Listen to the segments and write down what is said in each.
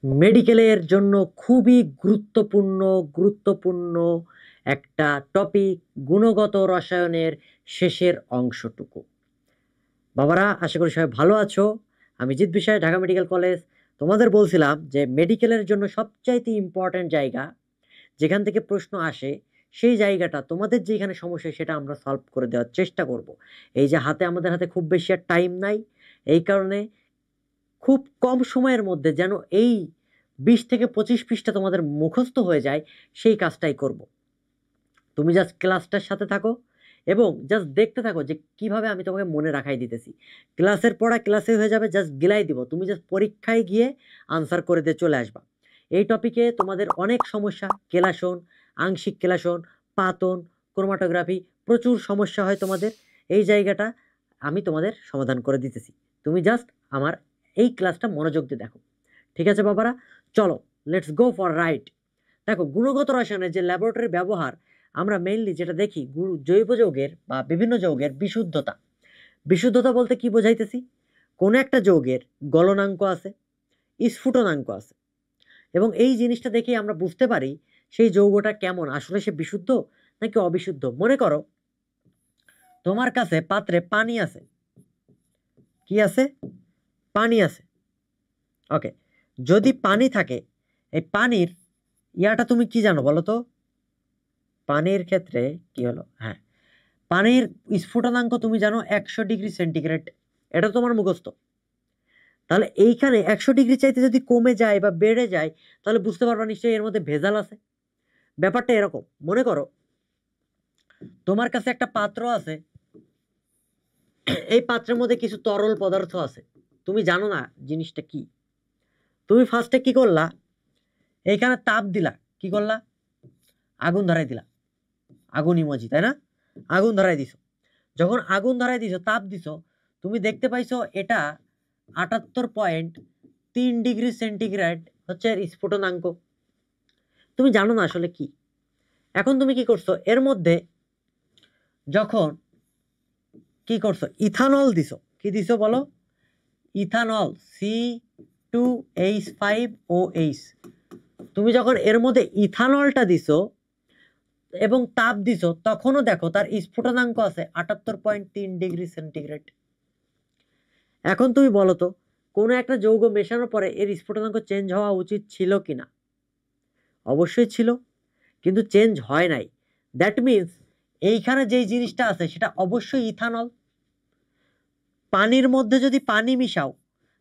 মেডিকেলের জন্য খুবই গুরুত্বপূর্ণ একটা টপিক, গুণগত রসায়নের শেষের অংশটুকু। বাবারা, আশা করি সবাই ভালো আছো। আমি জিৎ বিষয়, ঢাকা মেডিকেল কলেজ। তোমাদের বলছিলাম যে মেডিকেলের জন্য সবচাইতে ইম্পর্ট্যান্ট জায়গা যেখান থেকে প্রশ্ন আসে, সেই জায়গাটা তোমাদের যেখানে সমস্যা সেটা আমরা সলভ করে দেওয়ার চেষ্টা করব। এই যে আমাদের হাতে খুব বেশি আর টাইম নাই, এই কারণে খুব কম সময়ের মধ্যে যেন এই 20 থেকে 25 পৃষ্ঠা তোমাদের মুখস্থ হয়ে যায়, সেই কাজটাই করব। তুমি জাস্ট ক্লাসটার সাথে থাকো এবং জাস্ট দেখতে থাকো যে কিভাবে আমি তোমাকে মনে রাখাই দিতেছি। ক্লাসের পড়া ক্লাসে হয়ে যাবে, জাস্ট গিলাই দিব, তুমি জাস্ট পরীক্ষায় গিয়ে আনসার করে দিয়ে চলে আসবা। এই টপিকে তোমাদের অনেক সমস্যা, কেলাসন, আংশিক কেলাসন, পাতন, ক্রোমাটোগ্রাফি, প্রচুর সমস্যা হয় তোমাদের। এই জায়গাটা আমি তোমাদের সমাধান করে দিতেছি, তুমি জাস্ট আমার এই ক্লাসটা মনোযোগ দিয়ে দেখো। ঠিক আছে বাবারা, চলো লেটস গো ফর রাইট। দেখো, গুণগত রসায়নের যে ল্যাবরেটরি ব্যবহার, আমরা মেইনলি যেটা দেখি জৈব যৌগের বা বিভিন্ন যৌগের বিশুদ্ধতা। বিশুদ্ধতা বলতে কি বোঝাইতেছি? কোনো একটা যৌগের গলনাঙ্ক আছে, স্ফুটনাঙ্ক আছে, এবং এই জিনিসটা দেখে আমরা বুঝতে পারি সেই যৌগটা কেমন, আসলে সে বিশুদ্ধ নাকি অবিশুদ্ধ। মনে করো তোমার কাছে পাত্রে পানি আছে, কি আছে? পানি আছে। ওকে, যদি পানি থাকে, এই পানির ইয়াটা তুমি কি জানো বলো তো? পানির ক্ষেত্রে কি হলো, হ্যাঁ, পানির স্ফুটনাঙ্ক তুমি জানো 100 ডিগ্রি সেন্টিগ্রেড, এটা তোমার মুখস্থ। তাহলে এইখানে 100 ডিগ্রি চাইতে যদি কমে যায় বা বেড়ে যায়, তাহলে বুঝতে পারবা নিশ্চয়ই এর মধ্যে ভেজাল আছে। ব্যাপারটা এরকম, মনে করো তোমার কাছে একটা পাত্র আছে, এই পাত্রের মধ্যে কিছু তরল পদার্থ আছে, তুমি জানো না জিনিসটা কি। তুমি ফার্স্টে কি করলা, এইখানে তাপ দিলা, কি করলা? আগুন ধরাই দিলা, আগুন ইমোজি, তাই না? আগুন ধরাই দিছো। যখন আগুন ধরাই দিছো, তাপ দিছো, তুমি দেখতে পাইছো এটা 78.3 ডিগ্রি সেন্টিগ্রেড হচ্ছে এর স্ফুটনাঙ্ক। তুমি জানো না আসলে কি। এখন তুমি কি করছো, এর মধ্যে যখন কি করছো, ইথানল দিছো, কি দিছো বলো? Ethanol, C2H5OH। তুমি যখন এর মধ্যে ইথানলটা দিছো এবং তাপ দিছো, তখনও দেখো তার স্ফুটনাঙ্ক আছে 78.3 ডিগ্রি সেন্টিগ্রেড। এখন তুমি বলো তো, কোনো একটা যৌগ মেশানোর পরে এর স্ফুটনাঙ্ক চেঞ্জ হওয়া উচিত ছিল কিনা? অবশ্যই ছিল, কিন্তু চেঞ্জ হয় নাই। দ্যাট মিনস এইখানে যেই জিনিসটা আছে সেটা অবশ্যই ইথানল। পানির মধ্যে যদি পানি মিশাও,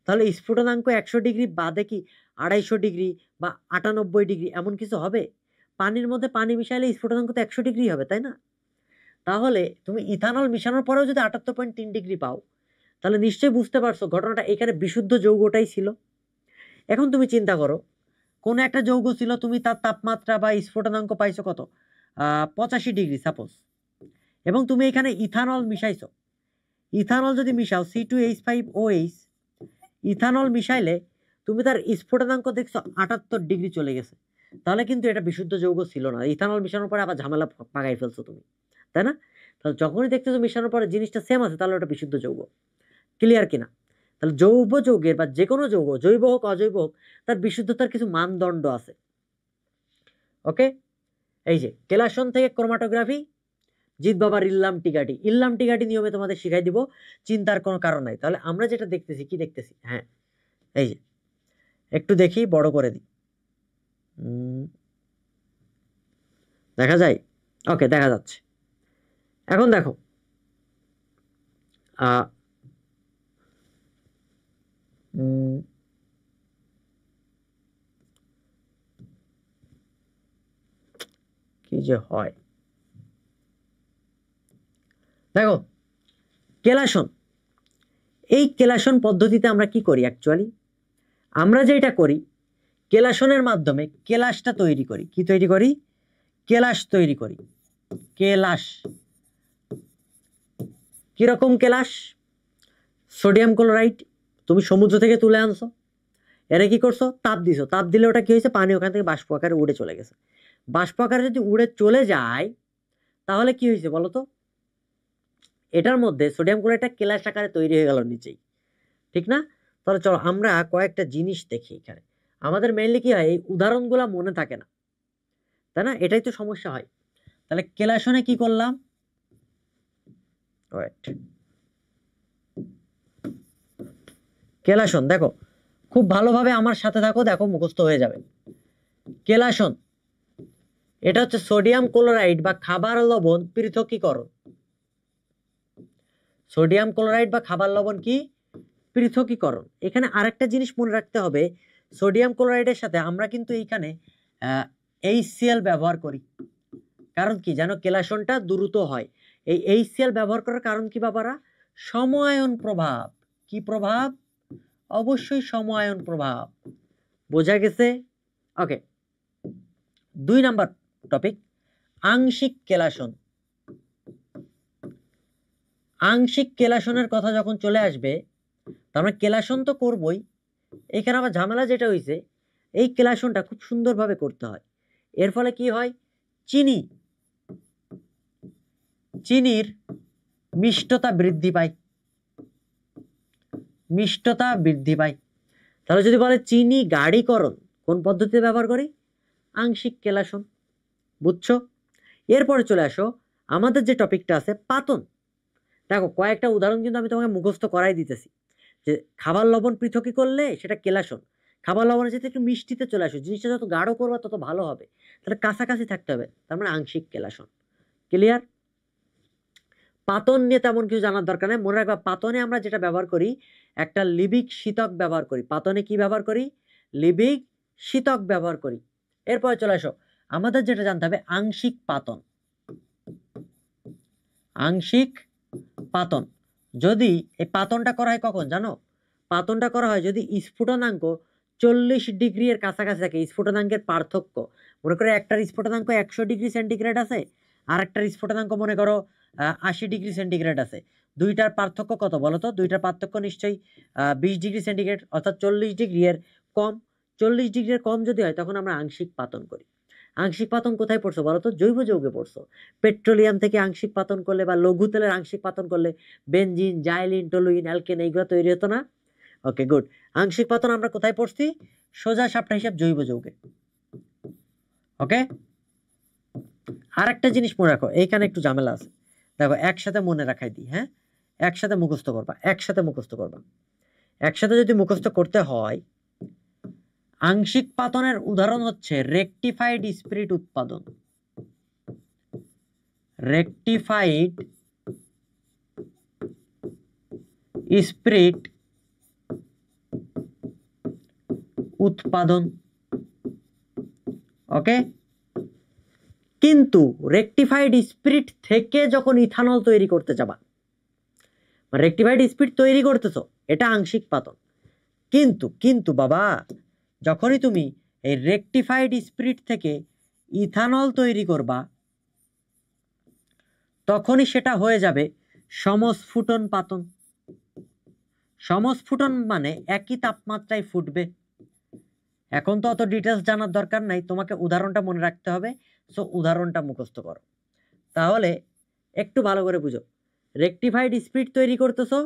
তাহলে স্ফুটনাঙ্ক 100 ডিগ্রি বাদে কি 250 ডিগ্রি বা 98 ডিগ্রি এমন কিছু হবে? পানির মধ্যে পানি মিশাইলে স্ফুটনাঙ্ক তো 100 ডিগ্রি হবে, তাই না? তাহলে তুমি ইথানল মিশানোর পরেও যদি 78.3 ডিগ্রি পাও, তাহলে নিশ্চয়ই বুঝতে পারছো ঘটনাটা এখানে বিশুদ্ধ যৌগটাই ছিল। এখন তুমি চিন্তা করো, কোন একটা যৌগ ছিল, তুমি তার তাপমাত্রা বা স্ফুটনাঙ্ক পাইছো কত, 85 ডিগ্রি সাপোজ, এবং তুমি এখানে ইথানল মিশাইছো। ইথানল যদি মিশাও, C2H5OH, ইথানল মিশাইলে তুমি তার স্ফুটনাঙ্ক দেখছো 78 ডিগ্রি চলে গেছে। তাহলে কিন্তু এটা বিশুদ্ধ যৌগ ছিল না। ইথানল মিশানোর পরে আবার ঝামেলা পাকাই ফেলছো তুমি, তাই না? তাহলে যখনই দেখতেছো মিশানোর পরে জিনিসটা সেম আছে, তাহলে ওটা বিশুদ্ধ যৌগ। ক্লিয়ার কিনা? তাহলে জৈব যৌগের বা যে কোনো যৌগ, জৈব হোক অজৈব হোক, তার বিশুদ্ধতার কিছু মানদণ্ড আছে। ওকে, এই যে কেলাসন থেকে ক্রোমাটোগ্রাফি, জিৎ বাবার ইল্লাম টিগাটি নিয়মে তোমাদের শিখাই দিব, চিন্তার কোনো কারণ নাই। তাহলে আমরা যেটা দেখতেছি, কি দেখতেছি, হ্যাঁ, এই যে একটু দেখি, বড় করে দিই, দেখা যায়? ওকে, দেখা যাচ্ছে। এখন দেখো, আহ কি যে হয়, দেখো, কেলাসন, এই কেলাসন পদ্ধতিতে আমরা কি করি অ্যাকচুয়ালি? আমরা যেটা করি, কেলাসনের মাধ্যমে কেলাসটা তৈরি করি। কি তৈরি করি? কেলাস তৈরি করি। কেলাস কিরকম কেলাস? সোডিয়াম ক্লোরাইড তুমি সমুদ্র থেকে তুলে আনছো, এনে কি করছো, তাপ দিছো, তাপ দিলে ওটা কি হয়েছে, পানি ওখান থেকে বাষ্প আকারে উড়ে চলে গেছে। বাষ্প আকারে যদি উড়ে চলে যায়, তাহলে কি হয়েছে বলো তো? এটার মধ্যে সোডিয়াম ক্লোরাইডটা কেলাস আকারে তৈরি হয়ে গেল নিচেই, ঠিক না? তাহলে চলো আমরা কয়েকটা জিনিস দেখি এখানে। আমাদের মেইনলি কি হয়, এই উদাহরণগুলো মনে থাকে না, তাই না? এটাই তো সমস্যা হয়। তাহলে কেলাসনে কি করলাম, ওয়েট, কেলাসন দেখো খুব ভালোভাবে আমার সাথে থাকো, দেখো মুখস্থ হয়ে যাবে। কেলাসন এটা হচ্ছে সোডিয়াম ক্লোরাইড বা খাবার লবণ পৃথকীকরণ। সোডিয়াম ক্লোরাইড বা খাবার লবণ কি, পৃথকীকরণ। এখানে আরেকটা জিনিস মনে রাখতে হবে, সোডিয়াম ক্লোরাইডের সাথে আমরা কিন্তু এইখানে HCl ব্যবহার করি। কারণ কি জানো, কেলাসনটা দ্রুত হয়। এই HCl ব্যবহার করার কারণ কি বাবারা, সমায়ন প্রভাব। কি প্রভাব, অবশ্যই সমায়ন প্রভাব। বোঝা গেছে? ওকে, 2 নাম্বার টপিক, আংশিক কেলাসন। আংশিক কেলাসনের কথা যখন চলে আসবে, তার মানে কেলাসন তো করবই, এখানে আবার ঝামেলা যেটা হয়েছে, এই কেলাসনটা খুব সুন্দরভাবে করতে হয়। এর ফলে কি হয়, চিনির মিষ্টতা বৃদ্ধি পায়, মিষ্টতা বৃদ্ধি পায়। তাহলে যদি বলে চিনি গাঢ়ীকরণ, কোন পদ্ধতিতে ব্যবহার করি, আংশিক কেলাসন। বুঝছো? এরপরে চলে আসো, আমাদের যে টপিকটা আছে পাতন। দেখো কয়েকটা উদাহরণ কিন্তু আমি তোমাকে মুখস্থ করাই দিতেছি, যে খাবার লবণ পৃথকী করলে সেটা কেলাসন। খাবার লবণের যেতে একটু মিষ্টিতে চলে আসো, জিনিসটা যত গাঢ় করবা তত ভালো হবে, তাহলে কাছাকাছি থাকতে হবে, তার মানে আংশিক কেলাসন। ক্লিয়ার? পাতন নিয়ে তেমন কিছু জানার দরকার নেই, মনে রাখবা পাতনে আমরা যেটা ব্যবহার করি, একটা লিবিক শীতক ব্যবহার করি। পাতনে কি ব্যবহার করি, লিবিক শীতক ব্যবহার করি। এরপরে চলে আসো, আমাদের যেটা জানতে হবে আংশিক পাতন। আংশিক পাতন, যদি এই পাতনটা করা হয় কখন জানো, পাতনটা করা হয় যদি স্ফুটনাঙ্ক 40 ডিগ্রি এর কাছাকাছি থাকে। স্ফুটনাঙ্কের পার্থক্য, মনে করো একটার স্ফুটনাঙ্ক 100 ডিগ্রি সেন্টিগ্রেড আছে, আর একটার স্ফুটনাঙ্ক মনে করো 80 ডিগ্রি সেন্টিগ্রেড আছে। দুইটার পার্থক্য কত বলো তো? দুইটার পার্থক্য নিশ্চয়ই 20 ডিগ্রি সেন্টিগ্রেড, অর্থাৎ 40 ডিগ্রি এর কম। 40 ডিগ্রি এর কম যদি হয় তখন আমরা আংশিক পাতন করি। আংশিক পাতন কোথায় পড়ছো বলো তো? জৈব যৌগে পড়ছো। পেট্রোলিয়াম থেকে আংশিক পাতন করলে বা লঘু তেলের আংশিক পাতন করলে বেনজিন, জাইলিন, টলুইন, অ্যালকেন এইগুলো তৈরি হতো না? Okay good. আংশিক পাতন আমরা কোথায় পড়ছি? সোজা সাপটা হিসাব জৈব যৌগে। ওকে, আর একটা জিনিস মনে রাখো, এইখানে একটু ঝামেলা আছে, দেখো একসাথে মনে রাখাই দিই। হ্যাঁ, একসাথে মুখস্থ করবা, একসাথে মুখস্থ করবা। একসাথে যদি মুখস্থ করতে হয়, আংশিক পাতনের উদাহরণ হচ্ছে রেকটিফাইড স্পিরিট উৎপাদন। রেকটিফাইড স্পিরিট উৎপাদন। ওকে, কিন্তু রেকটিফাইড স্পিরিট থেকে যখন ইথানল তৈরি করতে যাবা, রেকটিফাইড স্পিরিট তৈরি করতেছো, এটা আংশিক পাতন। কিন্তু কিন্তু বাবা, যখনই তুমি এই রেকটিফাইড স্পিরিট থেকে ইথানল তৈরি করবা, তখনই সেটা হয়ে যাবে সমস্ফুটন পাতন। সমস্ফুটন মানে একই তাপমাত্রায় ফুটবে। এখন তো অত ডিটেলস জানার দরকার নাই, তোমাকে উদাহরণটা মনে রাখতে হবে। সো উদাহরণটা মুখস্থ করো, তাহলে একটু ভালো করে বুঝো। রেকটিফাইড স্পিরিট তৈরি করতেছো,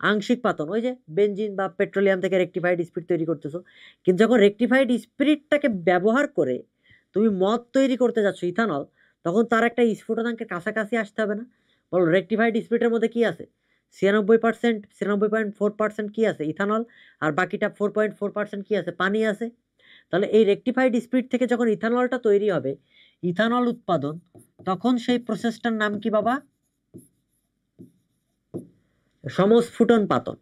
আংশিক পাতন, ওই যে বেনজিন বা পেট্রোলিয়াম থেকে রেকটিফাইড স্পিরিট তৈরি করতেছো। কিন্তু যখন রেকটিফাইড স্পিরিটটাকে ব্যবহার করে তুমি মদ তৈরি করতে যাচ্ছ, ইথানল, তখন তার একটা স্ফুটনাঙ্কের কাছাকাছি আসতে হবে না? বলো, রেকটিফাইড স্পিরিটের মধ্যে কি আছে? 96%, 96.4% কি আছে? ইথানল। আর বাকিটা 4.4% কি আছে? পানি আছে। তাহলে এই রেকটিফাইড স্পিরিট থেকে যখন ইথানলটা তৈরি হবে, ইথানল উৎপাদন, তখন সেই প্রসেসটার নাম কি বাবা? সমস্ফুটন পাতন।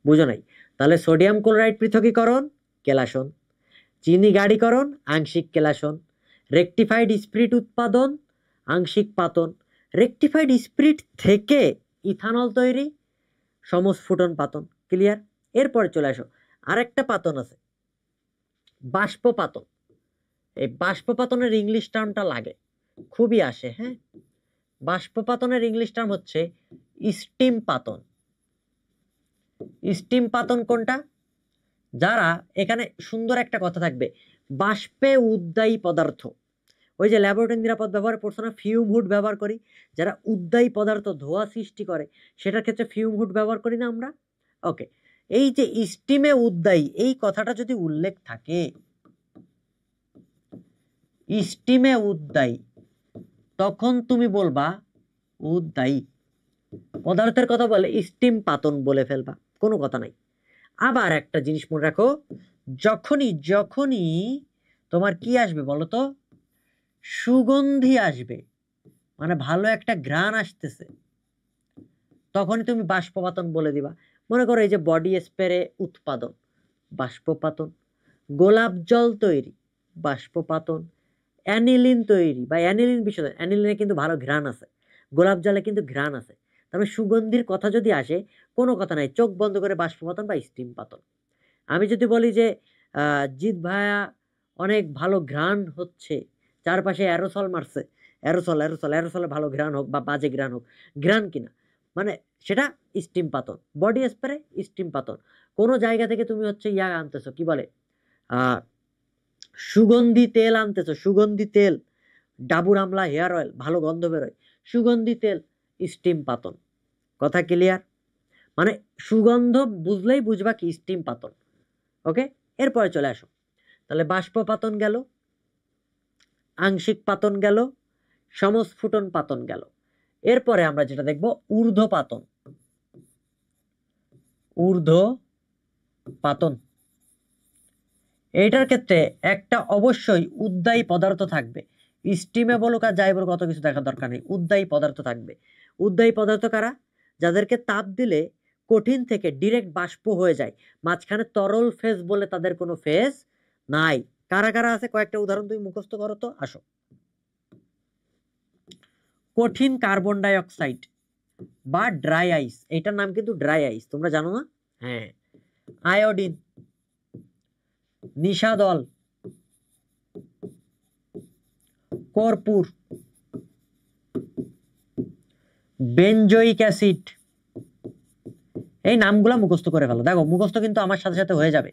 বুঝো নাই? তাহলে সোডিয়াম ক্লোরাইড পৃথকীকরণ কেলাসন, চিনি গাঢ়ীকরণ আংশিক কেলাসন, রেকটিফাইড স্পিরিট উৎপাদন আংশিক পাতন, রেকটিফাইড স্পিরিট থেকে ইথানল তৈরি সমস্ফুটন পাতন। ক্লিয়ার? এরপরে চলে আসো, আরেকটা পাতন আছে, বাষ্পপাতন। এই বাষ্পপাতনের ইংলিশ টার্মটা লাগে, খুবই আসে। হ্যাঁ, বাষ্পপাতনের ইংলিশ টার্ম হচ্ছে স্টিম পাতন। স্টিম পাতন কোনটা? যারা, এখানে সুন্দর একটা কথা থাকবে, বাষ্পে উদ্দায়ী পদার্থ, ওই যে ল্যাবরেটরি নিরাপদ ব্যবহার পড়ছো না, ফিউম হুড ব্যবহার করি, যারা উদ্দায়ী পদার্থ ধোঁয়া সৃষ্টি করে, সেটার ক্ষেত্রে ফিউম হুড ব্যবহার করি না আমরা? ওকে, এই যে স্টিমে উদ্দায়ী, এই কথাটা যদি উল্লেখ থাকে, স্টিমে উদ্দায়ী, তখন তুমি বলবা উদ্দায়ী। পদার্থের কথা বলে স্টিম পাতন বলে ফেলবা, কোনো কথা নাই। আবার একটা জিনিস মনে রাখো, যখনই যখনই তোমার কি আসবে বলতো, সুগন্ধি আসবে, মানে ভালো একটা ঘ্রাণ আসতেছে, তখনই তুমি বাষ্পপাতন বলে দিবা। মনে করো এই যে বডি স্প্রে উৎপাদন, বাষ্পপাতন। গোলাপ জল তৈরি, বাষ্পপাতন। অ্যানিলিন তৈরি বা অ্যানিলিন বিশোধন, অ্যানিলিনে কিন্তু ভালো ঘ্রাণ আছে, গোলাপ জলে কিন্তু ঘ্রাণ আছে। তবে সুগন্ধির কথা যদি আসে, কোনো কথা নাই, চোখ বন্ধ করে বাষ্পপাতন বা স্টিম পাতন। আমি যদি বলি যে জিৎ ভাইয়া অনেক ভালো ঘ্রাণ হচ্ছে, চারপাশে অ্যারোসল মারছে, অ্যারোসল অ্যারোসল অ্যারোসলে ভালো ঘ্রাণ হোক বা বাজে ঘ্রাণ হোক, ঘ্রাণ কিনা, মানে সেটা স্টিম পাতন। বডি স্প্রে স্টিম পাতন। কোনো জায়গা থেকে তুমি হচ্ছে ইয়া আনতেছো, কি বলে, আহ সুগন্ধি তেল আনতেছো, সুগন্ধি তেল, ডাবুর আমলা হেয়ার অয়েল, ভালো গন্ধ বেরোয়, সুগন্ধি তেল, স্টিম পাতন। কথা ক্লিয়ার? মানে সুগন্ধ বুঝলেই বুঝবা কি স্টিম পাতন। ওকে, এরপরে চলে আসো। তাহলে বাষ্পপাতন গেল, আংশিক পাতন গেল, সমস্ফুটন পাতন গেল। এরপরে আমরা যেটা দেখব ঊর্ধ্বপাতন। ঊর্ধ্বপাতন, এইটার ক্ষেত্রে একটা অবশ্যই উদ্দায়ী পদার্থ থাকবে। স্টিমে বলুক আর যাই বলুক অত কিছু দেখার দরকার নেই, উদ্দায়ী পদার্থ থাকবে। উদ্দায়ী পদার্থ কারা? যাদেরকে তাপ দিলে কঠিন থেকে ডিরেক্ট বাষ্প হয়ে যায়, মাঝখানে তরল ফেজ বলে তাদের কোনো ফেজ নাই। কারা কারা আছে কয়েকটা উদাহরণ তুমি মুখস্থ করো তো, আসো। কঠিন কার্বন ডাই অক্সাইড বা ড্রাই আইস, এটার নাম কিন্তু ড্রাই আইস, তোমরা জানো না? হ্যাঁ। আয়োডিন, নিশাদল, কর্পূর, বেনজোইক অ্যাসিড, এই নামগুলো মুখস্থ করে ফেলো। দেখো মুখস্থ কিন্তু আমার সাথে সাথে হয়ে যাবে,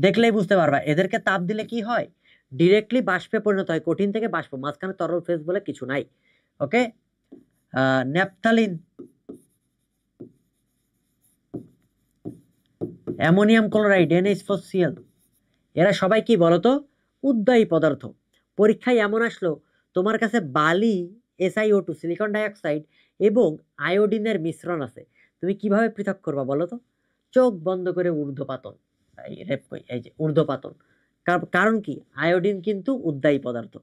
দেখলেই বুঝতে পারবা এদেরকে তাপ দিলে কি হয়, ডিরেক্টলি বাষ্পে পরিণত হয়, কঠিন থেকে বাষ্প, মাঝখানে তরল ফেজ বলে কিছু নাই। ওকে, ন্যাপথালিন, অ্যামোনিয়াম ক্লোরাইড, NH4Cl, এরা সবাই কি বলতো, উদ্দায়ী পদার্থ। পরীক্ষায় এমন আসলো তোমার কাছে বালি, SiO2 সিলিকন ডাইঅক্সাইড এবং আয়োডিনের মিশ্রণ আছে, তুমি কিভাবে পৃথক করবা বলো তো? চোখ বন্ধ করে ঊর্ধ্বপাতন, এই যে ঊর্ধ্বপাতন। কারণ কি, আয়োডিন কিন্তু উদ্দায়ী পদার্থ।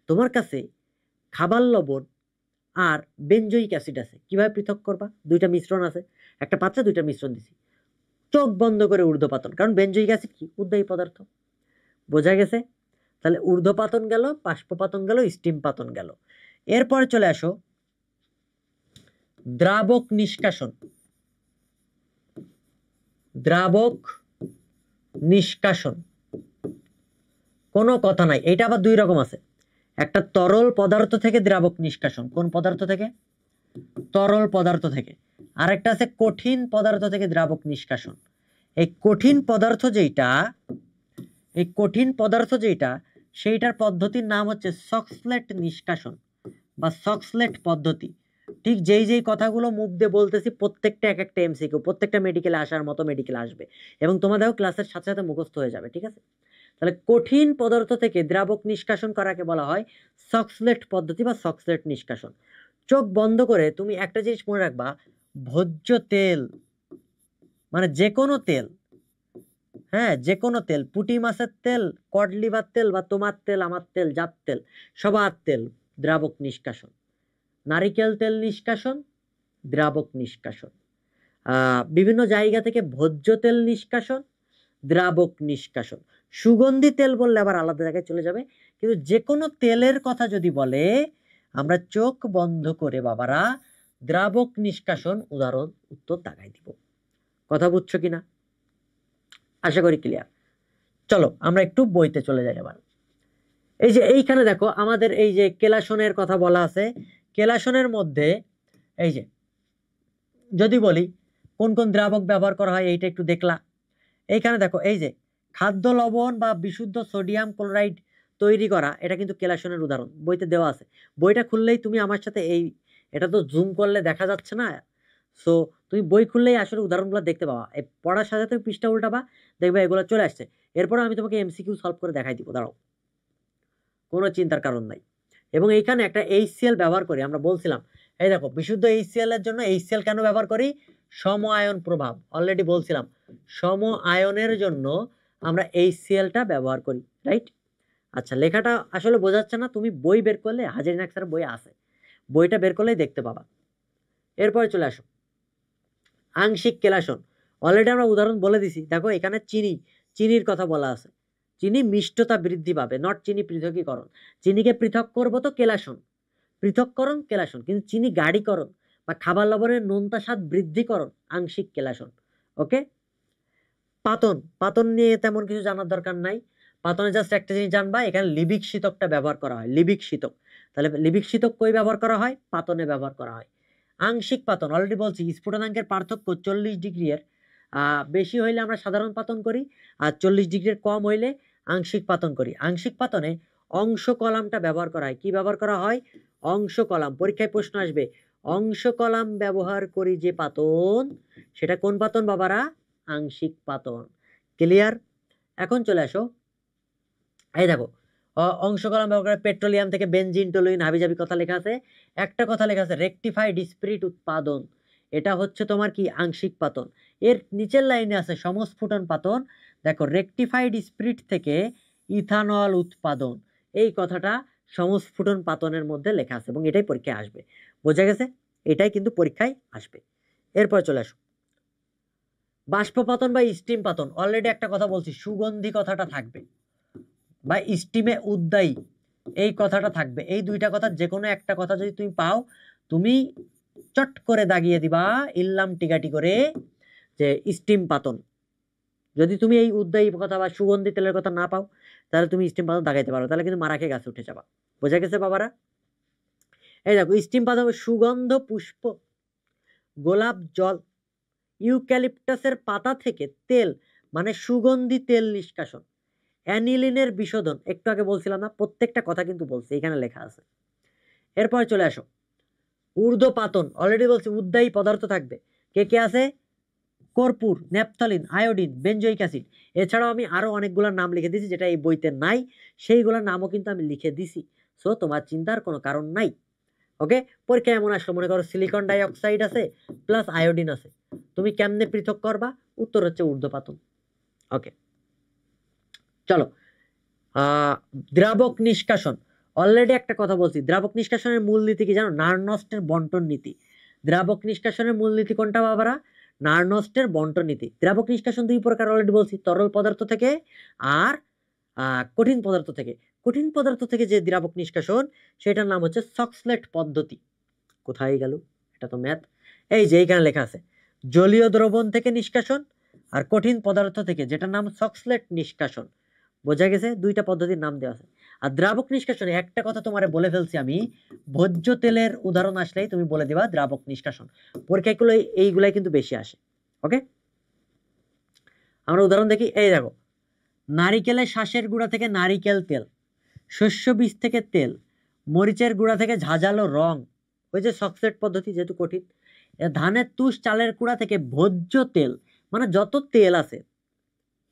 তোমার কাছে খাবার লবণ আর বেনজোইক অ্যাসিড আছে, কিভাবে পৃথক করবা? দুইটা মিশ্রণ আছে, একটা পাত্রে দুইটা মিশ্রণ দিছি, চোখ বন্ধ করে ঊর্ধ্বপাতন, কারণ বেনজোইক অ্যাসিড কি, উদ্দায়ী পদার্থ। বোঝা গেছে? তাহলে ঊর্ধ্বপাতন গেল, বাষ্পপাতন গেল, স্টিম পাতন গেল। এরপরে চলে আসো দ্রাবক নিষ্কাশন। দ্রাবক নিষ্কাশন, কোনো কথা নাই, এটা আবার দুই রকম আছে। একটা তরল পদার্থ থেকে দ্রাবক নিষ্কাশন, কোন পদার্থ থেকে? তরল পদার্থ থেকে। আর একটা আছে কঠিন পদার্থ থেকে দ্রাবক নিষ্কাশন। এই কঠিন পদার্থ যেটা, এই কঠিন পদার্থ যেটা, সেইটার পদ্ধতির নাম হচ্ছে সকসলেট নিষ্কাশন বা সকসলেট পদ্ধতি। ঠিক যেই যেই কথাগুলো মুখ দিয়ে বলতেছি প্রত্যেকটা এক একটা MCQ, প্রত্যেকটা মেডিকেলে আসার মতো মেডিকেলে আসবে এবং তোমাদেরও ক্লাসের সাথে সাথে মুখস্থ হয়ে যাবে, ঠিক আছে? তাহলে কঠিন পদার্থ থেকে দ্রাবক নিষ্কাশন করাকে বলা হয় সকসলেট পদ্ধতি বা সকসলেট নিষ্কাশন। চোখ বন্ধ করে তুমি একটা জিনিস মনে রাখবা, ভোজ্য তেল মানে যে কোনো তেল, হ্যাঁ যে কোনো তেল, পুঁটি মাছের তেল, কড লিভার তেল বা তোমার তেল, আমার তেল, জাত তেল, সবার তেল, দ্রাবক নিষ্কাশন। নারিকেল তেল নিষ্কাশন, দ্রাবক নিষ্কাশন। বিভিন্ন জায়গা থেকে ভোজ্য তেল নিষ্কাশন, দ্রাবক নিষ্কাশন। সুগন্ধি তেল বললে আবার আলাদা জায়গায় চলে যাবে, কিন্তু যে কোনো তেলের কথা যদি বলে আমরা চোখ বন্ধ করে বাবারা দ্রাবক নিষ্কাশন উদাহরণ উত্তর তাকাই দিব। কথা বুঝছো কিনা? আশা করি ক্লিয়ার। চলো আমরা একটু বইতে চলে যাই আবার। এই যে এইখানে দেখো আমাদের এই যে কেলাসনের কথা বলা আছে, কেলাসনের মধ্যে এই যে যদি বলি কোন কোন দ্রাবক ব্যবহার করা হয় এইটা একটু দেখলা। এইখানে দেখো এই যে খাদ্য লবণ বা বিশুদ্ধ সোডিয়াম ক্লোরাইড তৈরি করা, এটা কিন্তু কেলাসনের উদাহরণ, বইতে দেওয়া আছে। বইটা খুললেই তুমি আমার সাথে এই, এটা তো জুম করলে দেখা যাচ্ছে না, সো তুমি বই খুললেই আসলে উদাহরণগুলো দেখতে পাবা। এই পড়ার সাথে তুমি পৃষ্ঠা উল্টাবা, দেখবে এগুলো চলে আসছে। এরপরে আমি তোমাকে MCQ সলভ করে দেখাই দিব, দাঁড়াও। কোনো চিন্তার কারণ নাই। এবং এইখানে একটা HCl ব্যবহার করি, আমরা বলছিলাম এই দেখো বিশুদ্ধ HCl এর জন্য HCl কেন ব্যবহার করি? সম আয়ন প্রভাব, অলরেডি বলছিলাম সম আয়নের জন্য আমরা HClটা ব্যবহার করি, রাইট? আচ্ছা, লেখাটা আসলে বোঝাচ্ছে না, তুমি বই বের করলে হাজারি নাকসার বই আছে, বইটা বের করলেই দেখতে পাবা। এরপরে চলে আসো আংশিক কেলাসন। অলরেডি আমরা উদাহরণ বলে দিছি, দেখো এখানে চিনির কথা বলা আছে। চিনি মিষ্টতা বৃদ্ধি পাবে, নট চিনি পৃথকীকরণ। চিনিকে পৃথক করবো তো কেলাসন, পৃথককরণ কেলাসন, কিন্তু চিনি গাঢ়ীকরণ বা খাবার লবণের নোনতা স্বাদ বৃদ্ধিকরণ আংশিক কেলাসন। ওকে, পাতন নিয়ে তেমন কিছু জানার দরকার নাই। পাতনে জাস্ট একটা জিনিস জানবা, এখানে লিবিক শীতকটা ব্যবহার করা হয়, লিবিক শীতক। তাহলে লিবিক শীতক কই ব্যবহার করা হয়? পাতনে ব্যবহার করা হয়। আংশিক পাতন, অলরেডি বলছি স্ফুটনাঙ্কের পার্থক্য 40 ডিগ্রির বেশি হইলে আমরা সাধারণ পাতন করি, আর 40 ডিগ্রির কম হইলে আংশিক পাতন করি। আংশিক পাতনে অংশ কলামটা ব্যবহার করা হয়। কি ব্যবহার করা হয়? অংশ কলাম। পরীক্ষায় প্রশ্ন আসবে, অংশ কলাম ব্যবহার করি যে পাতন, সেটা কোন পাতন বাবারা? আংশিক পাতন। ক্লিয়ার? এখন চলে আসো, এই দেখো অংশ কলাম ব্যবহার করে পেট্রোলিয়াম থেকে বেনজিন, টলুইন, হাবিজাবি কথা লেখা আছে। একটা কথা লেখা আছে রেকটিফাইড স্পিরিট উৎপাদন, এটা হচ্ছে তোমার কি? আংশিক পাতন। এর নিচের লাইনে আছে সমস্ফুটন পাতন। দেখো রেকটিফাইড স্পিরিট থেকে ইথানল উৎপাদন, এই কথাটা সমস্ফুটন পাতনের মধ্যে লেখা আছে এবং এটাই পরীক্ষায় আসবে। বোঝা গেছে? এটাই কিন্তু পরীক্ষায় আসবে। এরপর চলে আসো বাষ্পপাতন বা স্টিম পাতন। অলরেডি একটা কথা বলছি, সুগন্ধি কথাটা থাকবে বা স্টিমে উদ্দায়ী এই কথাটা থাকবে। এই দুইটা কথা যে কোনো একটা কথা যদি তুমি পাও, তুমি চট করে দাগিয়ে দিবা ইল্লাম টিকাটি করে যে স্টিম পাতন। যদি তুমি এই উদ্দায়ী কথা বা সুগন্ধি তেলের কথা না পাও, তাহলে তুমি স্টিম পাতন দাগাইতে পারো, তাহলে কিন্তু মারাকে গাছে উঠে যাবা। বোঝা গেছে বাবারা? এই দেখো স্টিম পাতন, সুগন্ধ পুষ্প, গোলাপ জল, ইউক্যালিপটাসের পাতা থেকে তেল মানে সুগন্ধি তেল নিষ্কাশন, অ্যানিলিনের বিশোধন, একটু আগে বলছিলাম না, প্রত্যেকটা কথা কিন্তু বলছে, এখানে লেখা আছে। এরপর চলে আসো ঊর্ধ্বপাতন। অলরেডি বলছি উদ্দায়ী পদার্থ থাকবে। কে কে আছে? কর্পূর, ন্যাপথলিন, আয়োডিন, বেনজোইক অ্যাসিড। এছাড়াও আমি আরো অনেকগুলোর নাম লিখে দিছি, যেটা এই বইতে নাই, সেইগুলোর নামও কিন্তু আমি লিখে দিছি। সো তোমার চিন্তার কোনো কারণ নাই। ওকে, পরীক্ষায় এমন আসলো, মনে করো সিলিকন ডাইঅক্সাইড আছে প্লাস আয়োডিন আছে, তুমি কেমনে পৃথক করবা? উত্তর হচ্ছে ঊর্ধ্বপাতন। ওকে, চলো দ্রাবক নিষ্কাশন। অলরেডি একটা কথা বলছি, দ্রাবক নিষ্কাশনের মূলনীতি কি জানো? নার্নস্টের বন্টন নীতি। দ্রাবক নিষ্কাশনের মূলনীতি কোনটা বাবারা? নার্নস্টের বন্টন নীতি। দ্রাবক নিষ্কাশন দুই প্রকার, অলরেডি বলছি, তরল পদার্থ থেকে আর কঠিন পদার্থ থেকে। কঠিন পদার্থ থেকে যে দ্রাবক নিষ্কাশন, সেটার নাম হচ্ছে সকসলেট পদ্ধতি। কোথায় গেল? এটা তো ম্যাথ। এই যে এইখানে লেখা আছে, জলীয় দ্রবণ থেকে নিষ্কাশন আর কঠিন পদার্থ থেকে, যেটার নাম সকসলেট নিষ্কাশন। বোঝা গেছে? দুইটা পদ্ধতির নাম দেওয়া আছে। আর দ্রাবক নিষ্কাশনে একটা কথা তোমারে বলে ফেলছি আমি, ভোজ্য তেলের উদাহরণ আসলেই তুমি বলে দিবা দ্রাবক নিষ্কাশন। পরীক্ষাগুলো এইগুলাই কিন্তু বেশি আসে। ওকে, আমরা উদাহরণ দেখি। এই দেখো, নারিকেলের শ্বাসের গুঁড়া থেকে নারিকেল তেল, শস্য বীজ থেকে তেল, মরিচের গুঁড়া থেকে ঝাঁঝালো রং, ওই যে সকসলেট পদ্ধতি, যেহেতু কঠিন। ধানের তুষ, চালের কুড়া থেকে ভোজ্য তেল, মানে যত তেল আছে,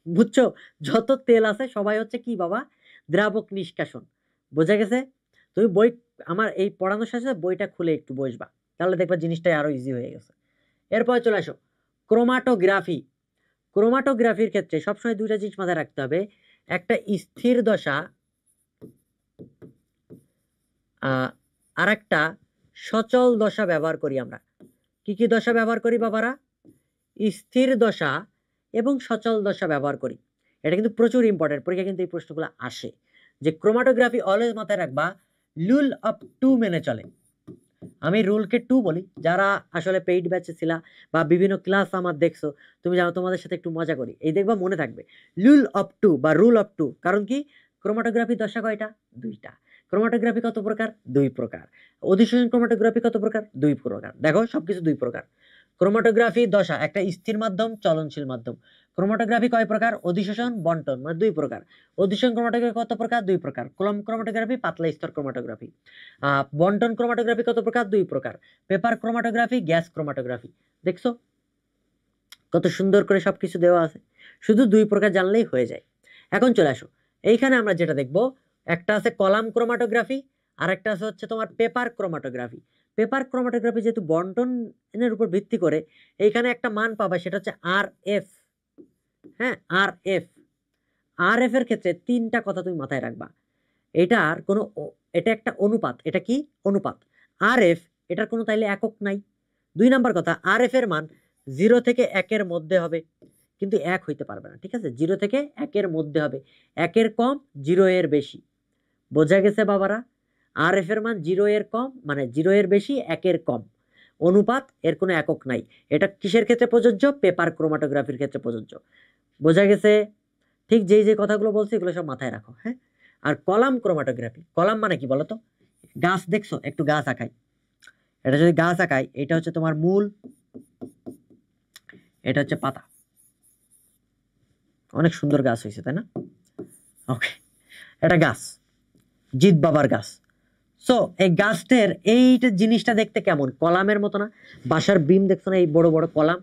বুঝছো, যত তেল আছে সবাই হচ্ছে কি বাবা? দ্রাবক নিষ্কাশন। বোঝা গেছে? তুমি বই, আমার এই পড়ানোর সাথে বইটা খুলে একটু বসবা, তাহলে দেখবা জিনিসটাই আরো ইজি হয়ে গেছে। এরপরে চলে আসো ক্রোমাটোগ্রাফি। ক্রোমাটোগ্রাফির ক্ষেত্রে সবসময় দুইটা জিনিস মাথায় রাখতে হবে, একটা স্থির দশা আর একটা সচল দশা ব্যবহার করি আমরা। কি কি দশা ব্যবহার করি বাবারা? স্থির দশা এবং সচল দশা ব্যবহার করি। এটা কিন্তু প্রচুর ইম্পর্টেন্ট, পরীক্ষা কিন্তু এই প্রশ্নগুলো আসে। যে ক্রোমাটোগ্রাফি অলওয়েজ মাথায় রাখবা রুল অফ টু মেনে চলে। আমি রুলকে টু বলি, যারা আসলে পেইড ব্যাচে ছিলা বা বিভিন্ন ক্লাস আমার দেখছো, তুমি জানো, তোমাদের সাথে একটু মজা করি, এই দেখবা মনে থাকবে রুল অফ টু বা রুল অফ টু। কারণ কি? ক্রোমাটোগ্রাফি দশা কয়টা? দুইটা। ক্রোমাটোগ্রাফি কত প্রকার? দুই প্রকার। অধিশোষণ ক্রোমাটোগ্রাফি কত প্রকার? দুই প্রকার। দেখো সবকিছু দুই প্রকার। ক্রোমাটোগ্রাফি দশা একটা স্থির মাধ্যম, চলনশীল মাধ্যম। ক্রোমাটোগ্রাফি কয় প্রকার? অধিশোষণ, বন্টন, মানে দুই প্রকার। অধিশোষণ ক্রোমাটোগ্রাফি কত প্রকার? দুই প্রকার। কলম ক্রোমাটোগ্রাফি, পাতলা স্তর ক্রোমাটোগ্রাফি। বন্টন ক্রোমাটোগ্রাফি কত প্রকার? দুই প্রকার। Paper chromatography, gas chromatography. দেখছো কত সুন্দর করে সবকিছু দেওয়া আছে, শুধু দুই প্রকার জানলেই হয়ে যায়। এখন চলে আসো, এইখানে আমরা যেটা দেখব একটা আছে কলাম ক্রোমাটোগ্রাফি, আর একটা আছে হচ্ছে তোমার পেপার ক্রোমাটোগ্রাফি। পেপার ক্রোমাটোগ্রাফি যেহেতু বন্টনের উপর ভিত্তি করে, এইখানে একটা মান পাবা, সেটা হচ্ছে আর এফ। হ্যাঁ, আর এফ। আর এফ এর ক্ষেত্রে তিনটা কথা তুমি মাথায় রাখবা। এটার কোনো এটা একটা অনুপাত। এটা কি অনুপাত? আর এফ এটার কোনো তাইলে একক নাই। 2 নাম্বার কথা, আর এফ এর মান 0 থেকে 1 মধ্যে হবে, কিন্তু 1 হইতে পারবে না। ঠিক আছে, 0 থেকে 1 মধ্যে হবে, 1 কম, 0 বেশি। বোঝা গেছে বাবারা? আর এফ এর মান 0 কম মানে 0 বেশি, 1 কম। অনুপাত, এর কোনো একক নাই। এটা কিসের ক্ষেত্রে প্রযোজ্য? পেপার ক্রোমাটোগ্রাফির ক্ষেত্রে প্রযোজ্য। বোঝা গেছে? ঠিক যেই যে কথাগুলো বলছি এগুলো সব মাথায় রাখো। হ্যাঁ, আর কলাম ক্রোমাটোগ্রাফি, কলাম মানে কি বলতো? গাছ দেখছো? একটু গাছ আঁকাই। এটা যদি গাছ আঁকাই, এটা হচ্ছে তোমার মূল, এটা হচ্ছে পাতা। অনেক সুন্দর গাছ হয়েছে, তাই না? ওকে, এটা গাছ, জিৎ বাবার গাছ। সো এই গাছটার এইটা জিনিসটা দেখতে কেমন? কলামের মতো না? বাসার বিম দেখছো না, এই বড় বড় কলাম,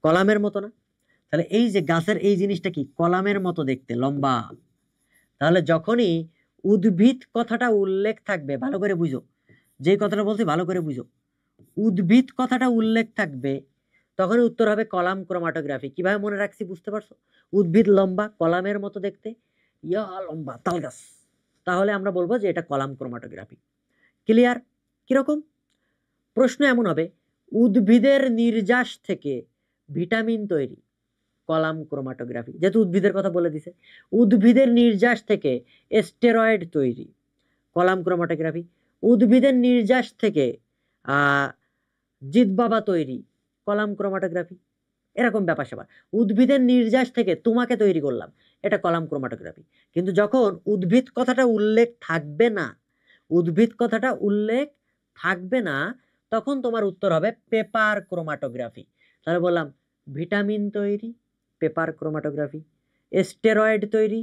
কলামের মতো না? তাহলে এই যে গাছের এই জিনিসটা কি? কলামের মতো দেখতে, লম্বা। তাহলে যখনই উদ্ভিদ কথাটা উল্লেখ থাকবে, ভালো করে বুঝো, যে কথাটা বলছি ভালো করে বুঝো, উদ্ভিদ কথাটা উল্লেখ থাকবে, তখন উত্তর হবে কলাম ক্রোমাটোগ্রাফি। কিভাবে মনে রাখছি বুঝতে পারছো? উদ্ভিদ লম্বা, কলামের মতো দেখতে, ইয়া লম্বা, তাল গাছ, তাহলে আমরা বলবো যে এটা কলাম ক্রোমাটোগ্রাফি। ক্লিয়ার? কিরকম প্রশ্ন এমন হবে, উদ্ভিদের নির্যাস থেকে ভিটামিন তৈরি, কলাম ক্রোমাটোগ্রাফি। যেহেতু উদ্ভিদের কথা বলে দিছে, উদ্ভিদের নির্যাস থেকে স্টেরয়েড তৈরি, কলাম ক্রোমাটোগ্রাফি। উদ্ভিদের নির্যাস থেকে জিতবাবা তৈরি, কলাম ক্রোমাটোগ্রাফি। এরকম ব্যাপার স্যাপার। উদ্ভিদের নির্যাস থেকে তোমাকে তৈরি করলাম, এটা কলাম ক্রোমাটোগ্রাফি। কিন্তু যখন উদ্ভিদ কথাটা উল্লেখ থাকবে না, উদ্ভিদ কথাটা উল্লেখ থাকবে না, তখন তোমার উত্তর হবে পেপার ক্রোমাটোগ্রাফি। তাহলে বললাম ভিটামিন তৈরি, পেপার ক্রোমাটোগ্রাফি। স্টেরয়েড তৈরি,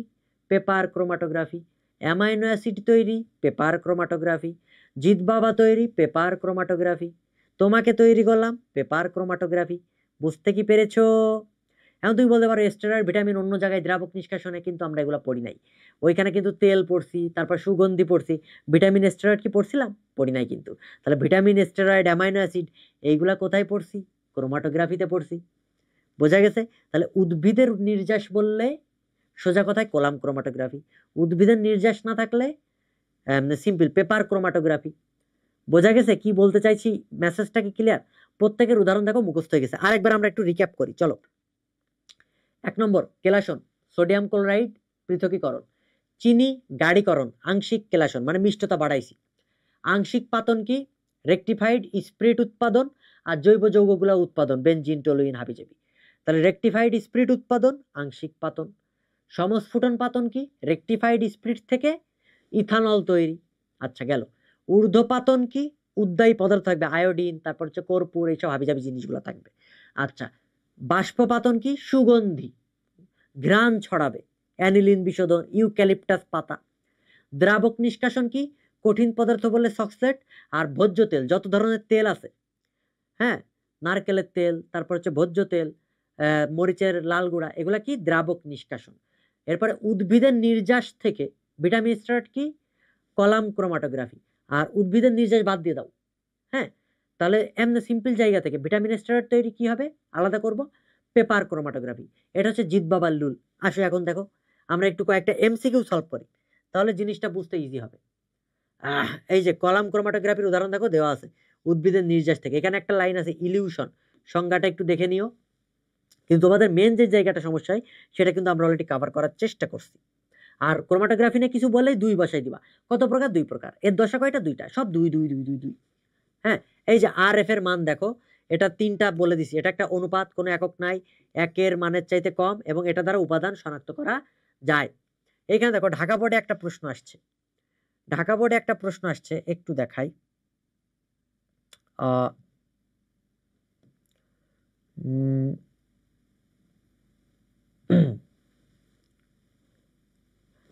পেপার ক্রোমাটোগ্রাফি। অ্যামাইনো অ্যাসিড তৈরি, পেপার ক্রোমাটোগ্রাফি। জিতবাবা তৈরি, পেপার ক্রোমাটোগ্রাফি। তোমাকে তৈরি করলাম, পেপার ক্রোমাটোগ্রাফি। বুঝতে কি পেরেছো? এখন তুমি বলতে পারো স্টেরয়েড ভিটামিন অন্য জায়গায় দ্রাবক নিষ্কাশনে, কিন্তু আমরা এগুলো পড়ি নাই। ওইখানে কিন্তু তেল পড়ছি, তারপর সুগন্ধি পড়ছি, ভিটামিন স্টেরয়েড কি পড়ছিলাম? পড়ি নাই কিন্তু। তাহলে ভিটামিন, স্টেরয়েড, অ্যামাইনো অ্যাসিড এইগুলা কোথায় পড়ছি? ক্রোমাটোগ্রাফিতে পড়ছি। বোঝা গেছে? তাহলে উদ্ভিদের নির্যাস বললে সোজা কথায় কলাম ক্রোমাটোগ্রাফি, উদ্ভিদের নির্যাস না থাকলে সিম্পল পেপার ক্রোমাটোগ্রাফি। বোঝা গেছে কি বলতে চাইছি? মেসেজটা কি ক্লিয়ার? প্রত্যেকের উদাহরণ দেখো মুখস্থ হয়ে গেছে। আরেকবার আমরা একটু রিক্যাপ করি, চলো। 1 নম্বর কেলাসন, সোডিয়াম ক্লোরাইড পৃথকীকরণ। চিনি গাঢ়ীকরণ, আংশিক কেলাসন মানে মিষ্টতা বাড়াইছি। আংশিক পাতন কি? রেকটিফাইড স্পিরিট উৎপাদন আর জৈব যৌগগুলো উৎপাদন, বেনজিন, টলুইন, হাবিজাবি। তাহলে রেকটিফাইড স্পিরিট উৎপাদন, আংশিক পাতন। সমস্ফুটন পাতন কি? রেকটিফাইড স্পিরিট থেকে ইথানল তৈরি। আচ্ছা গেল। ঊর্ধ্বপাতন কি? উদ্বায়ী পদার্থ থাকবে, আয়োডিন, তারপর হচ্ছে কর্পূর, এইসব হাবিজাবি জিনিসগুলো থাকবে। আচ্ছা, বাষ্পপাতন কি? সুগন্ধি, ঘ্রাণ ছড়াবে, অ্যানিলিন বিশোধন, ইউক্যালিপটাস পাতা। দ্রাবক নিষ্কাশন কি? কঠিন পদার্থ বললে সকসেট আর ভোজ্য তেল, যত ধরনের তেল আছে, হ্যাঁ, নারকেলের তেল, তারপর হচ্ছে ভোজ্য তেল, মরিচের লাল গুঁড়া, এগুলা কি? দ্রাবক নিষ্কাশন। এরপরে উদ্ভিদের নির্যাস থেকে ভিটামিন স্টার্ট কি? Column chromatography. আর উদ্ভিদের নির্যাস বাদ দিয়ে দাও। হ্যাঁ, তাহলে এমনি সিম্পল জায়গা থেকে ভিটামিন স্টার্ট তৈরি কি হবে? আলাদা করব, পেপার ক্রোমাটোগ্রাফি। এটা হচ্ছে জিত বাবার লুল। আসো এখন দেখো, আমরা একটু কয়েকটা এমসিকিউ সলভ করি, তাহলে জিনিসটা বুঝতে ইজি হবে। এই যে কলাম ক্রোমাটোগ্রাফির উদাহরণ দেখো দেওয়া আছে, উদ্ভিদের নির্যাস থেকে। এখানে একটা লাইন আছে ইলিউশন, সংজ্ঞাটা একটু দেখে নিও। কিন্তু তোমাদের মেন যে জায়গাটা সমস্যা হয় সেটা কিন্তু আমরা অলরেডি কভার করার চেষ্টা করছি। আর ক্রোমাটোগ্রাফি নিয়ে কিছু বললেই 2 বসাই দিবা। কত প্রকার? 2 প্রকার। এর দশা কয়টা? 2টা, সব 2 2 2 2 2। হ্যাঁ, এই যে আর এফ এর মান দেখো, এটা 3টা বলে দিছি। এটা একটা অনুপাত, কোনো একক নাই, 1 মানের চাইতে কম, এবং এটা দ্বারা উপাদান শনাক্ত করা যায়। এইখানে দেখো ঢাকা বোর্ডে একটা প্রশ্ন আসছে, ঢাকা বোর্ডে একটা প্রশ্ন আসছে, একটু দেখাই।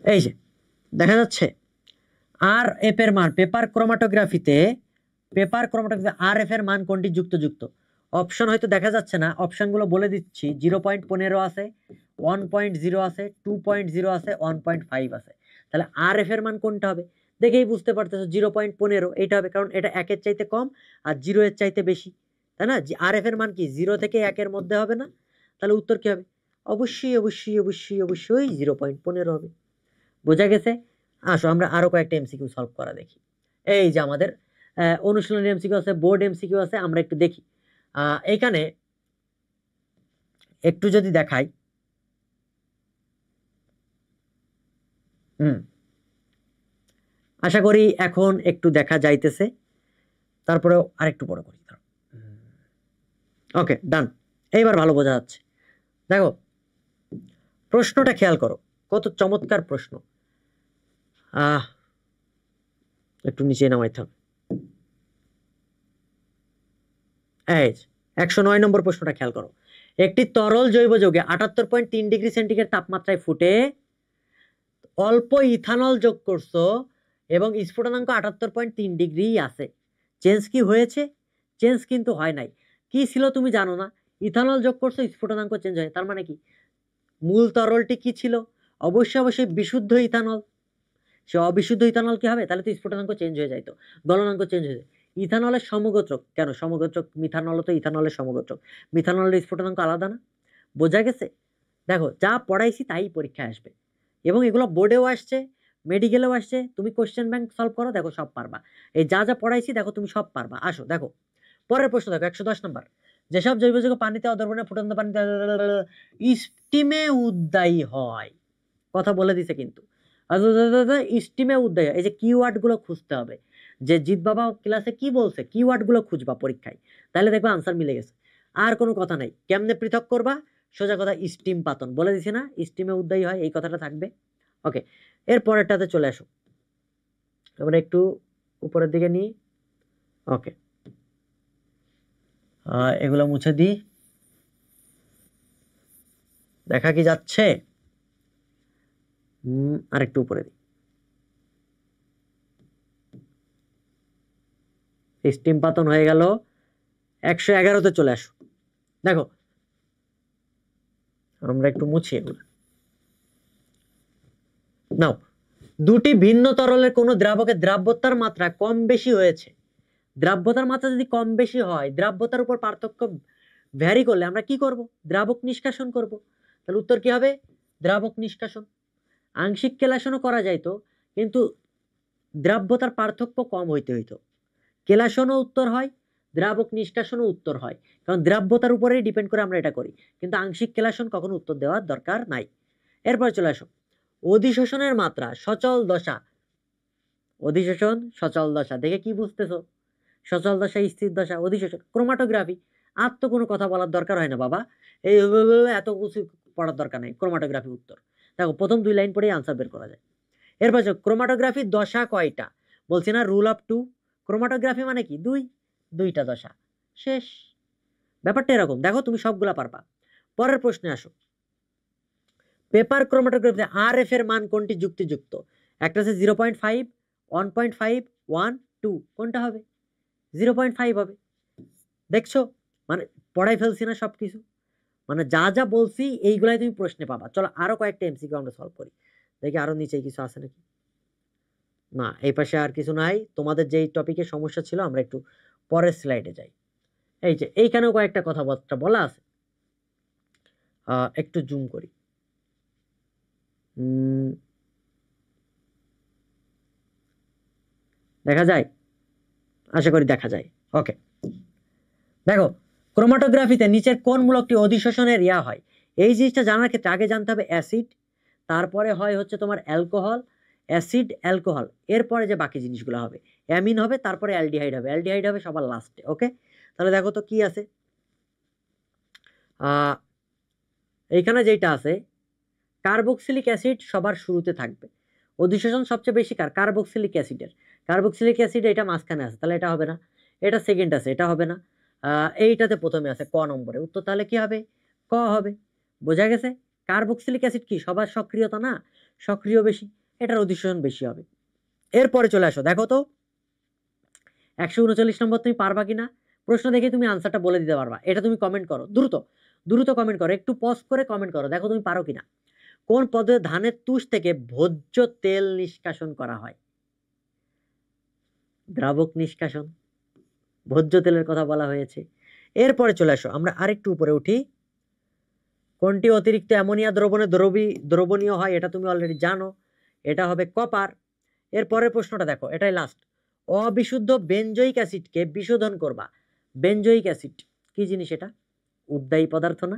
এই যে দেখা যাচ্ছে আর এফ এর মান পেপার ক্রোমাটোগ্রাফিতে, আর এফ এর মান কোনটি যুক্ত যুক্ত? অপশন হয়তো দেখা যাচ্ছে না, অপশনগুলো বলে দিচ্ছি। 0.15 আছে, 1.0 আছে, 2.0 আছে, 1.5 আছে। তাহলে আর এফ এর মান কোনটা হবে? দেখেই বুঝতে পারতেছো 0.15 এটা হবে, কারণ এটা 1 এর চাইতে কম আর 0 এর চাইতে বেশি, তাই না? আর এফ এর মান কি 0 থেকে 1 এর মধ্যে হবে না? তাহলে উত্তর কি হবে? অবশ্যই অবশ্যই অবশ্যই অবশ্যই 0.15 হবে। বোঝা গেছে? আসো আমরা আরো কয়েকটা এমসিকিউ সলভ করা দেখি। এই যে আমাদের অনুশীলনী এমসিকিউ আছে, বোর্ড এমসিকিউ আছে, আমরা একটু দেখি। এখানে একটু যদি দেখাই, আশা করি এখন একটু দেখা যাইতেছে, তারপরেও আরেকটু বড় করি। ওকে, ডান। এইবার ভালো বোঝা যাচ্ছে। দেখো প্রশ্নটা খেয়াল করো, কত চমৎকার প্রশ্ন। একটু নিচে নামাইতে হবে। এই 109 নম্বর প্রশ্নটা খেয়াল করো। একটি তরল জৈব যৌগে 78.3 ডিগ্রি সেন্টিগ্রেড তাপমাত্রায় ফুটে অল্প ইথানল যোগ করছো এবং স্ফুটনাঙ্ক 78.3 ডিগ্রি আছে। চেঞ্জ কি হয়েছে? চেঞ্জ কিন্তু হয় নাই। কি ছিল তুমি জানো না? ইথানল যোগ করছো, স্ফুটনাঙ্ক চেঞ্জ হয়, তার মানে কি? মূল তরলটি কি ছিল? অবশ্যই অবশ্যই বিশুদ্ধ ইথানল। সে অবিশুদ্ধ ইথানল কি হবে? তাহলে তো স্ফুটনাঙ্ক চেঞ্জ হয়ে যাইতো, গলনাঙ্ক চেঞ্জ হয়ে যায়। ইথানলের সমগোত্রক কেন? সমগোত্রক মিথানল তো ইথানলের সমগোত্রক, মিথানলের স্ফুটনাঙ্ক আলাদা না? বোঝা গেছে? দেখো যা পড়াইছি তাই পরীক্ষায় আসবে, এবং এগুলো বোর্ডেও আসছে, মেডিকেলেও আসছে। তুমি কোশ্চেন ব্যাংক সলভ করো, দেখো সব পারবা। এই যা যা পড়াইছি দেখো তুমি সব পারবা। আসো দেখো পরের প্রশ্ন, দেখো 110 নম্বর। যেসব জৈব যৌগ পানিতে অদ্রবণে ফুটন্ত পানিতে স্টিমে উদ্দায়ী হয়, কথা বলে দিছে কিন্তু। স্টিমে উদ্দায়ী হয়, এই যে কিওয়ার্ড গুলো খুঁজতে হবে। যে জিৎ বাবা ক্লাসে কি বলছে, কিওয়ার্ড গুলো খুঁজবা পরীক্ষায়, তাহলে দেখবা আনসার মিলে গেছে। আর কোনো কথা নাই। কেমনে পৃথক করবা? সোজা কথা, স্টিম পাতন বলে দিছি না, স্টিমে উদ্দায়ী হয়, এই কথাটা থাকবে। ওকে, এর পরেরটাতে চলে আসো। আমরা একটু উপরের দিকে নিই। ওকে, এগুলো মুছে দিই। দেখা কি যাচ্ছে? আরেকটু উপরে দিই। স্টিম পাতন হয়ে গেল। 111তে চলে আসো। দেখো আমরা একটু মুছি এগুলো। নাও, দুটি ভিন্ন তরলের কোন দ্রাবকের দ্রাব্যতার মাত্রা কম বেশি হয়েছে। দ্রাব্যতার মাত্রা যদি কম বেশি হয়, দ্রাব্যতার উপর পার্থক্য ভ্যারি করলে আমরা কি করব? দ্রাবক নিষ্কাশন করব। তাহলে উত্তর কি হবে? দ্রাবক নিষ্কাশন। আংশিক কেলাসনও করা যাইতো, কিন্তু দ্রাব্যতার পার্থক্য কম হইতে হইতো। কেলাসনও উত্তর হয়, দ্রাবক নিষ্কাশনও উত্তর হয়, কারণ দ্রাব্যতার উপরেই ডিপেন্ড করে আমরা এটা করি। কিন্তু আংশিক কেলাসন কখনো উত্তর দেওয়ার দরকার নাই। এরপর চলে আসো, অধিশোষণের মাত্রা সচল দশা। অধিশোষণ সচল দশা দেখে কি বুঝতেছো? সচল দশা, স্থির দশা, অধিশোষণ, ক্রোমাটোগ্রাফি। আর তো কোনো কথা বলার দরকার হয় না বাবা, এই এত কিছু পড়ার দরকার নেই। ক্রোমাটোগ্রাফি উত্তর। দেখো প্রথম 2 লাইন পরেই আনসার বের করা যায়। এরপর ক্রোমাটোগ্রাফির দশা কয়টা? বলছি না রুল অফ 2। ক্রোমাটোগ্রাফি মানে কি? দুইটা দশা। শেষ। ব্যাপারটা এরকম। দেখো তুমি সবগুলা পারবা। পরের প্রশ্নে আসো। পেপার ক্রোমাটোগ্রাফিতে আর এফ এর মান কোনটি যুক্তিযুক্ত? একটা আছে 0.5, 1.5, 1, 2, কোনটা হবে? 0.5 হবে। দেখছো, মানে পড়াই ফেলছি না সবকিছু। মানে যা যা বলছি এইগুলাই তুমি প্রশ্নে পাবা। চলো আরো কয়েকটা এমসিকিউ আমরা সলভ করি, দেখি আরো নিচে কিছু আছে নাকি। না, এই পাশে আর কিছু নাই। তোমাদের যেই টপিকে সমস্যা ছিল আমরা একটু পরের স্লাইডে যাই। এই যে এইখানেও কয়েকটা কথাবার্তা বলা আছে, একটু জুম করি। দেখা যায়? আশা করি দেখা যায়। ওকে, দেখো ক্রোমাটোগ্রাফিতে নিচের কোন মূলকটি অধিশোষণের ইয়া হয়? এই জিনিসটা জানার ক্ষেত্রে আগে জানতে হবে অ্যাসিড, তারপরে হয় হচ্ছে তোমার অ্যালকোহল, অ্যাসিড অ্যালকোহল, এরপরে যে বাকি জিনিসগুলো হবে অ্যামিন হবে, তারপরে অ্যালডিহাইড হবে। অ্যালডিহাইড হবে সবার লাস্টে। ওকে, তাহলে দেখো তো কি আছে। এইখানে যেটা আছে, কার্বক্সিলিক অ্যাসিড সবার শুরুতে থাকবে। অধিশোষণ সবচেয়ে বেশি কার? কার্বক্সিলিক অ্যাসিডের। কার্বক্সিলিক অ্যাসিড এটা মাঝখানে আছে, তাহলে এটা হবে না। এটা সেকেন্ড আছে, এটা হবে না। এইটাতে প্রথমে আছে ক নম্বরে। উত্তর তাহলে কি হবে? ক হবে। বোঝা গেছে? কার্বক্সিলিক অ্যাসিড কি সবার সক্রিয়তা না? সক্রিয় বেশি, এটার অধিশোষণ বেশি হবে। এরপরে চলে আসো, দেখো তো 139 নম্বর তুমি পারবা কিনা। প্রশ্ন দেখে তুমি আনসারটা বলে দিতে পারবা। এটা তুমি কমেন্ট করো, দ্রুত দ্রুত কমেন্ট করো, একটু পজ করে কমেন্ট করো, দেখো তুমি পারো কিনা। কোন পদ্ধতিতে ধানের তুষ থেকে ভোজ্য তেল নিষ্কাশন করা হয়? দ্রাবক নিষ্কাশন, ভোজ্য তেলের কথা বলা হয়েছে। এরপরে চলে আসো, আমরা আরেকটু উপরে উঠি। কোনটি অতিরিক্ত অ্যামোনিয়া দ্রবণে দ্রবণীয় হয়? এটা তুমি অলরেডি জানো, এটা হবে কপার। এরপরের প্রশ্নটা দেখো, এটাই লাস্ট। অবিশুদ্ধ বেনজোইক অ্যাসিডকে বিশোধন করবা। বেনজোইক অ্যাসিড কি জিনিস? এটা উদ্বায়ী পদার্থ না?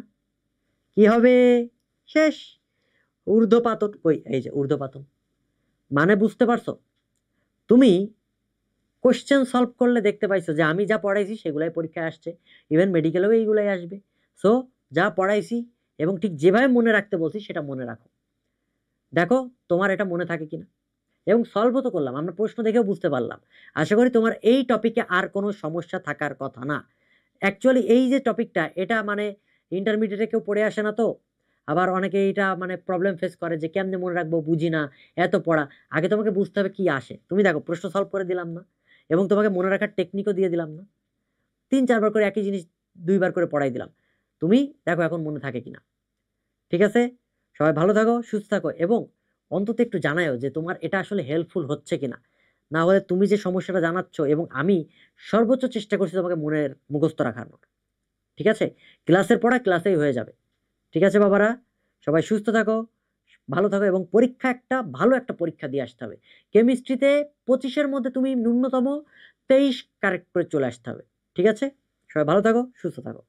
কি হবে? শেষ। ঊর্ধ্বপাতন। ওই এই যে ঊর্ধ্বপাতন, মানে বুঝতে পারছো? তুমি কোশ্চেন সলভ করলে দেখতে পাইছো যে আমি যা পড়াইছি সেগুলাই পরীক্ষায় আসছে, ইভেন মেডিকেলেও এইগুলাই আসবে। সো যা পড়াইছি এবং ঠিক যেভাবে মনে রাখতে বলছি সেটা মনে রাখো। দেখো তোমার এটা মনে থাকে কিনা, এবং সলভও তো করলাম, আমরা প্রশ্ন দেখেও বুঝতে পারলাম। আশা করি তোমার এই টপিকে আর কোনো সমস্যা থাকার কথা না। অ্যাকচুয়ালি এই যে টপিকটা, এটা মানে ইন্টারমিডিয়েটে কেউ পড়ে আসে না, তো আবার অনেকে এটা মানে প্রবলেম ফেস করে যে কেমনে মনে রাখবো, বুঝি না, এত পড়া। আগে তোমাকে বুঝতে হবে কি আসে। তুমি দেখো প্রশ্ন সলভ করে দিলাম না, এবং তোমাকে মনে রাখার টেকনিকও দিয়ে দিলাম না, 3-4 বার করে একই জিনিস 2বার করে পড়াই দিলাম। তুমি দেখো এখন মনে থাকে কিনা। ঠিক আছে, সবাই ভালো থাকো, সুস্থ থাকো, এবং অন্তত একটু জানাও যে তোমার এটা আসলে হেল্পফুল হচ্ছে কিনা। না হলে তুমি যে সমস্যাটা জানাচ্ছ এবং আমি সর্বোচ্চ চেষ্টা করছি তোমাকে মনের মুখস্থ রাখানোর। ঠিক আছে, ক্লাসের পড়া ক্লাসেই হয়ে যাবে। ঠিক আছে বাবারা, সবাই সুস্থ থাকো, ভালো থাকো, এবং পরীক্ষা একটা ভালো একটা পরীক্ষা দিয়ে আসতে হবে। কেমিস্ট্রিতে 25-এর মধ্যে তুমি ন্যূনতম 23 কারেক্ট করে চলে আসতে হবে। ঠিক আছে, সবাই ভালো থাকো, সুস্থ থাকো।